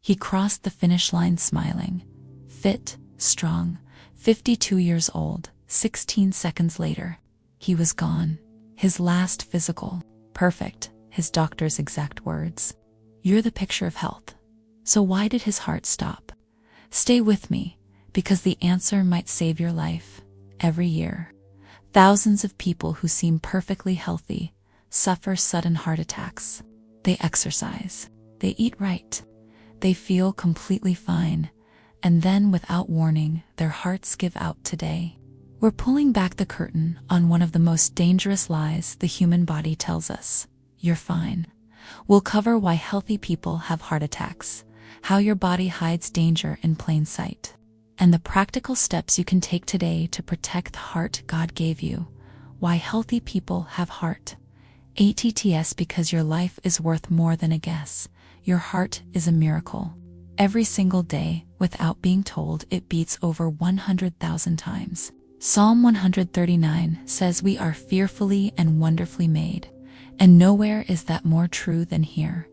He crossed the finish line smiling, fit, strong, 52 years old. 16 seconds later, he was gone. His last physical. Perfect, his doctor's exact words. You're the picture of health. So why did his heart stop? Stay with me, because the answer might save your life. Every year, thousands of people who seem perfectly healthy suffer sudden heart attacks. They exercise, they eat right, they feel completely fine, and then without warning, their hearts give out. Today, we're pulling back the curtain on one of the most dangerous lies the human body tells us. You're fine. We'll cover why healthy people have heart attacks, how your body hides danger in plain sight, and the practical steps you can take today to protect the heart God gave you. Why healthy people have heart attacks. Because your life is worth more than a guess. Your heart is a miracle. Every single day, without being told, it beats over 100,000 times. Psalm 139 says we are fearfully and wonderfully made, and nowhere is that more true than here.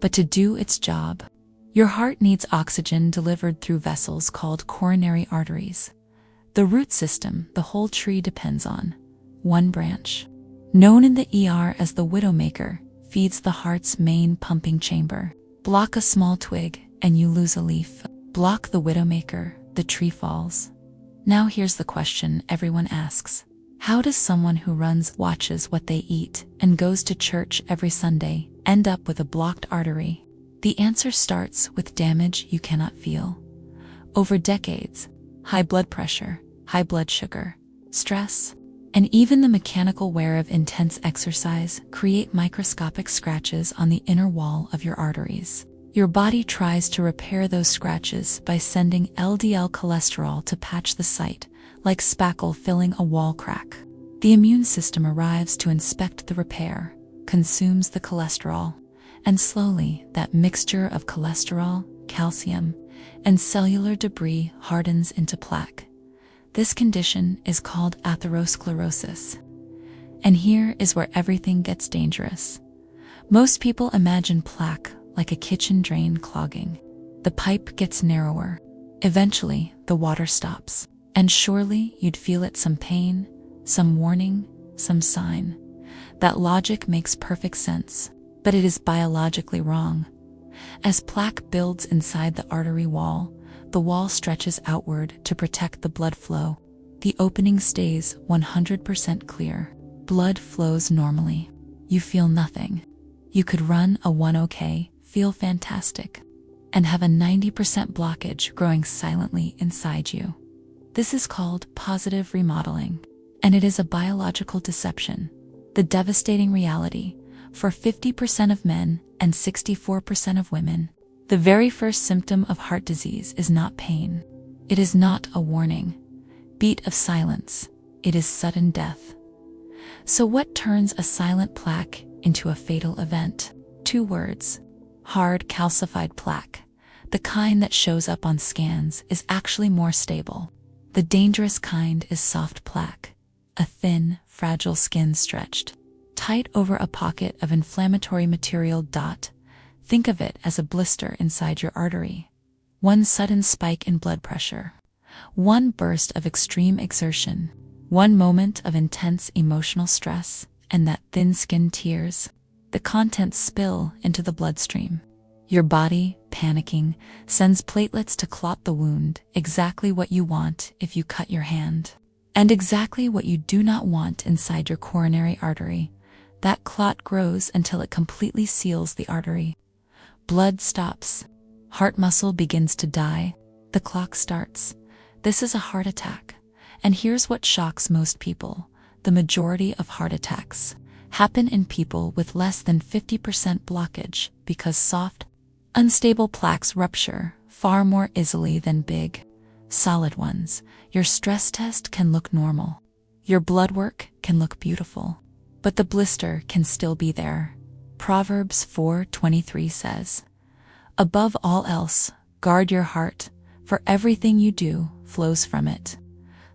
But to do its job, your heart needs oxygen delivered through vessels called coronary arteries. The root system the whole tree depends on. One branch, known in the ER as the widowmaker, feeds the heart's main pumping chamber. Block a small twig and you lose a leaf. Block the widowmaker, the tree falls. Now here's the question everyone asks. How does someone who watches what they eat, and goes to church every Sunday end up with a blocked artery? The answer starts with damage you cannot feel. Over decades, high blood pressure, high blood sugar, stress, and even the mechanical wear of intense exercise create microscopic scratches on the inner wall of your arteries. Your body tries to repair those scratches by sending LDL cholesterol to patch the site, like spackle filling a wall crack. The immune system arrives to inspect the repair, consumes the cholesterol, and slowly that mixture of cholesterol, calcium, and cellular debris hardens into plaque. This condition is called atherosclerosis. And here is where everything gets dangerous. Most people imagine plaque like a kitchen drain clogging. The pipe gets narrower. Eventually, the water stops. And surely you'd feel it, some pain, some warning, some sign. That logic makes perfect sense, but it is biologically wrong. As plaque builds inside the artery wall, the wall stretches outward to protect the blood flow. The opening stays 100% clear. Blood flows normally. You feel nothing. You could run a 1 feel fantastic, and have a 90% blockage growing silently inside you. This is called positive remodeling, and it is a biological deception. The devastating reality, for 50% of men and 64% of women, the very first symptom of heart disease is not pain. It is not a warning, beat of silence. It is sudden death. So what turns a silent plaque into a fatal event? 2 words. Hard calcified plaque. The kind that shows up on scans is actually more stable. The dangerous kind is soft plaque, a thin, fragile skin stretched tight over a pocket of inflammatory material. Think of it as a blister inside your artery. One sudden spike in blood pressure, one burst of extreme exertion, one moment of intense emotional stress, and that thin-skinned tears. The contents spill into the bloodstream. Your body, panicking, sends platelets to clot the wound, exactly what you want if you cut your hand, and exactly what you do not want inside your coronary artery. That clot grows until it completely seals the artery. Blood stops. Heart muscle begins to die. The clock starts. This is a heart attack. And here's what shocks most people. The majority of heart attacks happen in people with less than 50% blockage, because soft, unstable plaques rupture far more easily than big, solid ones. Your stress test can look normal. Your blood work can look beautiful. But the blister can still be there. Proverbs 4:23 says, "Above all else, guard your heart, for everything you do flows from it."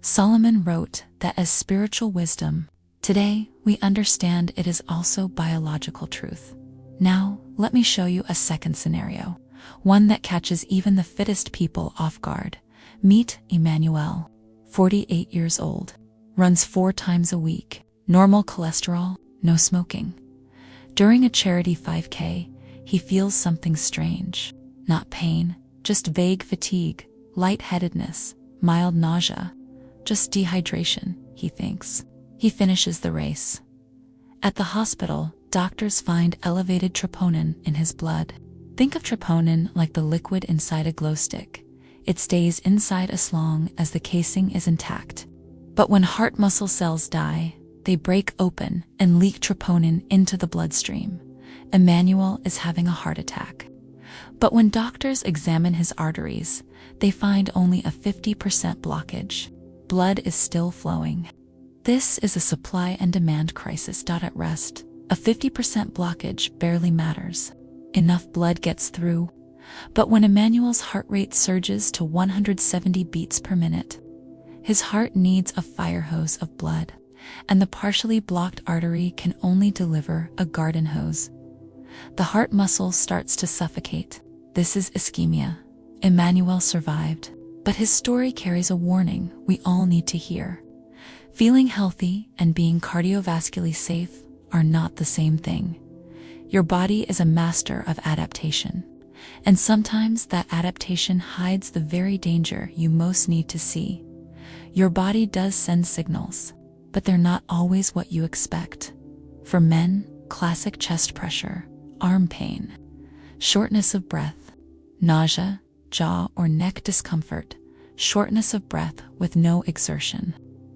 Solomon wrote that as spiritual wisdom. Today, we understand it is also biological truth. Now, let me show you a second scenario. one that catches even the fittest people off guard. Meet Emmanuel, 48 years old, runs 4 times a week, normal cholesterol, no smoking. During a charity 5K, he feels something strange. Not pain, just vague fatigue, lightheadedness, mild nausea, just dehydration, he thinks. He finishes the race. At the hospital, doctors find elevated troponin in his blood. Think of troponin like the liquid inside a glow stick. It stays inside as long as the casing is intact. But when heart muscle cells die, they break open and leak troponin into the bloodstream. Emmanuel is having a heart attack. But when doctors examine his arteries, they find only a 50% blockage. Blood is still flowing. This is a supply and demand crisis. At rest, a 50% blockage barely matters. Enough blood gets through. But when Emmanuel's heart rate surges to 170 beats per minute, his heart needs a fire hose of blood, and the partially blocked artery can only deliver a garden hose. The heart muscle starts to suffocate. This is ischemia. Emmanuel survived, but his story carries a warning we all need to hear. Feeling healthy and being cardiovascularly safe are not the same thing. Your body is a master of adaptation, and sometimes that adaptation hides the very danger you most need to see. Your body does send signals, but they're not always what you expect. For men, classic chest pressure, arm pain, shortness of breath, nausea, jaw or neck discomfort, shortness of breath with no exertion.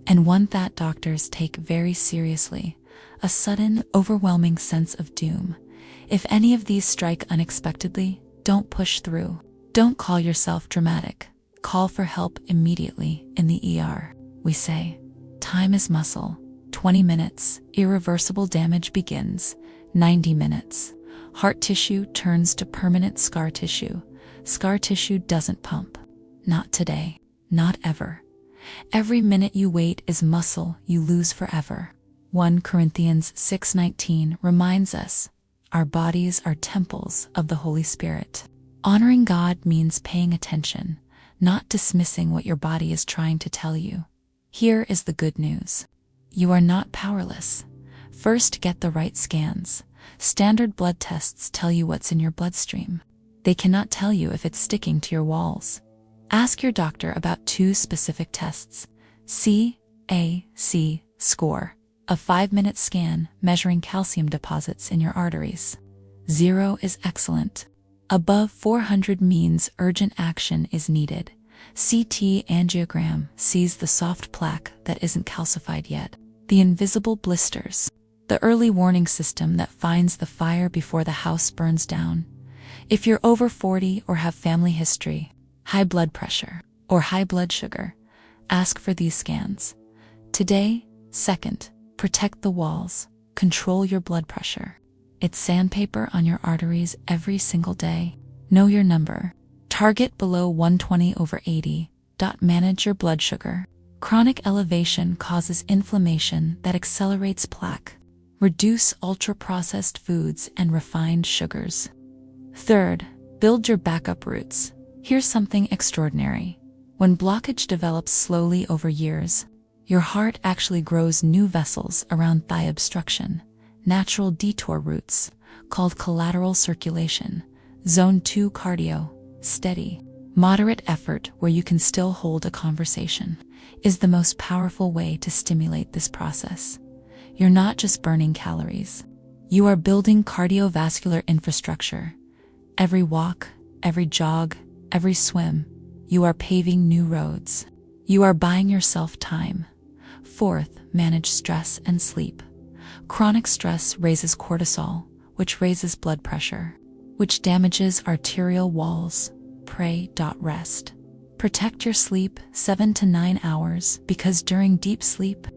And one that doctors take very seriously, a sudden, overwhelming sense of doom. If any of these strike unexpectedly, don't push through. Don't call yourself dramatic. Call for help immediately in the ER. We say, time is muscle. 20 minutes, irreversible damage begins. 90 minutes, heart tissue turns to permanent scar tissue. Scar tissue doesn't pump. Not today. Not ever. Every minute you wait is muscle you lose forever. 1 Corinthians 6:19 reminds us, our bodies are temples of the Holy Spirit. Honoring God means paying attention, not dismissing what your body is trying to tell you. Here is the good news. You are not powerless. First, get the right scans. Standard blood tests tell you what's in your bloodstream. They cannot tell you if it's sticking to your walls. Ask your doctor about 2 specific tests. CAC Score, a 5-minute scan measuring calcium deposits in your arteries. 0 is excellent. Above 400 means urgent action is needed. CT Angiogram sees the soft plaque that isn't calcified yet. The invisible blisters. The early warning system that finds the fire before the house burns down. If you're over 40 or have family history, high blood pressure, or high blood sugar, ask for these scans. Today, second, protect the walls, control your blood pressure. It's sandpaper on your arteries every single day. Know your number. Target below 120/80. Manage your blood sugar. Chronic elevation causes inflammation that accelerates plaque. Reduce ultra-processed foods and refined sugars. Third, build your backup routes. Here's something extraordinary. When blockage develops slowly over years, your heart actually grows new vessels around thigh obstruction, natural detour routes, called collateral circulation. Zone 2 cardio, steady, moderate effort where you can still hold a conversation, is the most powerful way to stimulate this process. You're not just burning calories. You are building cardiovascular infrastructure. Every walk, every jog, every swim, you are paving new roads. You are buying yourself time. Fourth, manage stress and sleep. Chronic stress raises cortisol, which raises blood pressure, which damages arterial walls. Pray. Rest. Protect your sleep 7 to 9 hours because during deep sleep,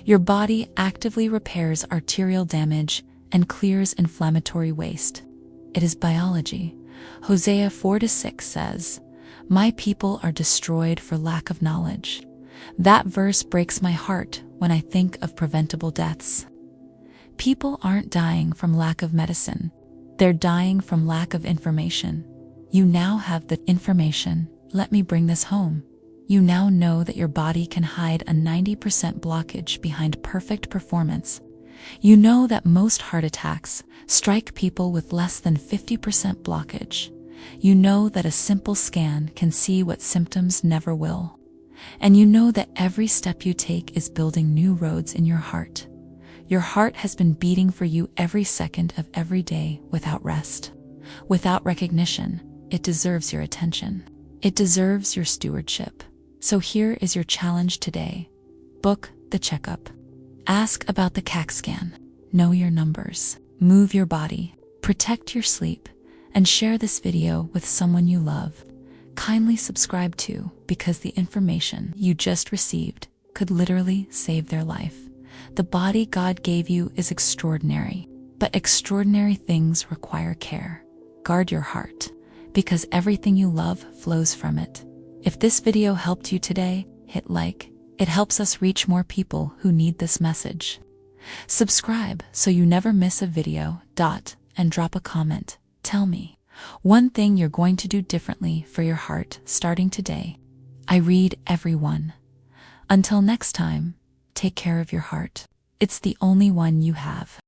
your body actively repairs arterial damage and clears inflammatory waste. It is biology. Hosea 4-6 says, "My people are destroyed for lack of knowledge." That verse breaks my heart when I think of preventable deaths. People aren't dying from lack of medicine. They're dying from lack of information. You now have the information. Let me bring this home. You now know that your body can hide a 90% blockage behind perfect performance. You know that most heart attacks strike people with less than 50% blockage. You know that a simple scan can see what symptoms never will. And you know that every step you take is building new roads in your heart. Your heart has been beating for you every second of every day without rest. Without recognition, it deserves your attention. It deserves your stewardship. So here is your challenge today. Book the checkup. Ask about the CAC scan. Know your numbers. Move your body. Protect your sleep. And share this video with someone you love. Kindly subscribe too, because the information you just received could literally save their life. The body God gave you is extraordinary, but extraordinary things require care. Guard your heart, because everything you love flows from it. If this video helped you today, hit like. It helps us reach more people who need this message. Subscribe so you never miss a video. And drop a comment. Tell me one thing you're going to do differently for your heart starting today. I read everyone. Until next time, take care of your heart. It's the only one you have.